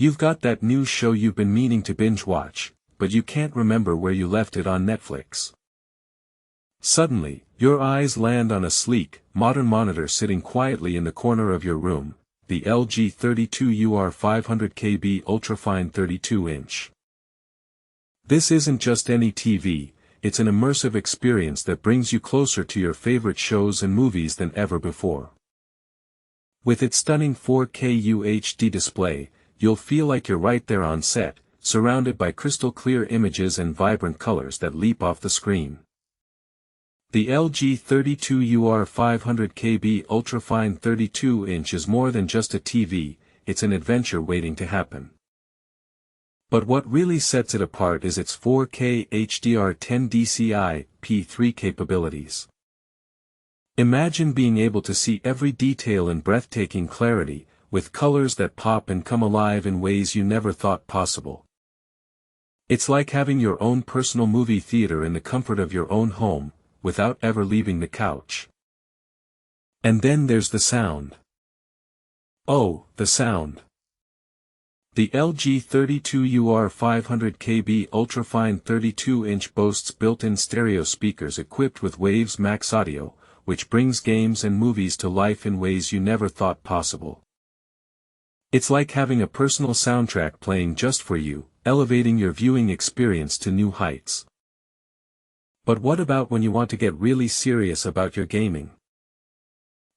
You've got that new show you've been meaning to binge watch, but you can't remember where you left it on Netflix. Suddenly, your eyes land on a sleek, modern monitor sitting quietly in the corner of your room, the LG 32UR500K-B Ultrafine 32-inch. This isn't just any TV, it's an immersive experience that brings you closer to your favorite shows and movies than ever before. With its stunning 4K UHD display, you'll feel like you're right there on set, surrounded by crystal clear images and vibrant colors that leap off the screen. The LG 32UR500K-B Ultrafine 32-inch is more than just a TV, it's an adventure waiting to happen. But what really sets it apart is its 4K HDR10 DCI-P3 capabilities. Imagine being able to see every detail in breathtaking clarity, with colors that pop and come alive in ways you never thought possible. It's like having your own personal movie theater in the comfort of your own home, without ever leaving the couch. And then there's the sound. Oh, the sound. The LG 32UR500K-B Ultrafine 32-inch boasts built-in stereo speakers equipped with Waves MaxxAudio, which brings games and movies to life in ways you never thought possible. It's like having a personal soundtrack playing just for you, elevating your viewing experience to new heights. But what about when you want to get really serious about your gaming?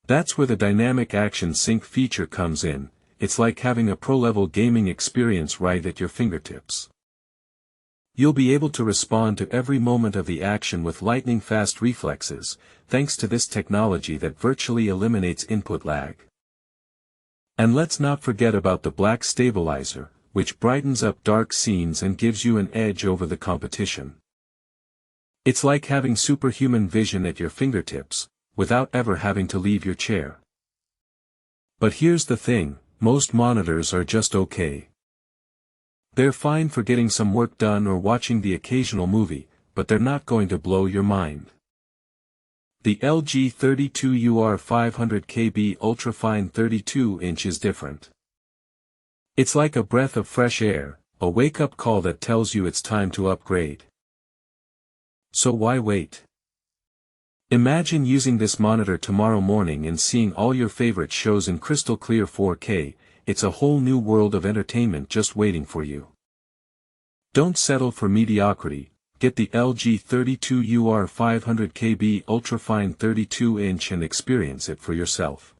That's where the dynamic action sync feature comes in. It's like having a pro-level gaming experience right at your fingertips. You'll be able to respond to every moment of the action with lightning-fast reflexes, thanks to this technology that virtually eliminates input lag. And let's not forget about the black stabilizer, which brightens up dark scenes and gives you an edge over the competition. It's like having superhuman vision at your fingertips, without ever having to leave your chair. But here's the thing, most monitors are just okay. They're fine for getting some work done or watching the occasional movie, but they're not going to blow your mind. The LG 32UR500K-B Ultrafine 32-inch is different. It's like a breath of fresh air, a wake-up call that tells you it's time to upgrade. So why wait? Imagine using this monitor tomorrow morning and seeing all your favorite shows in crystal clear 4K, it's a whole new world of entertainment just waiting for you. Don't settle for mediocrity, get the LG 32UR500K-B Ultrafine 32-inch and experience it for yourself.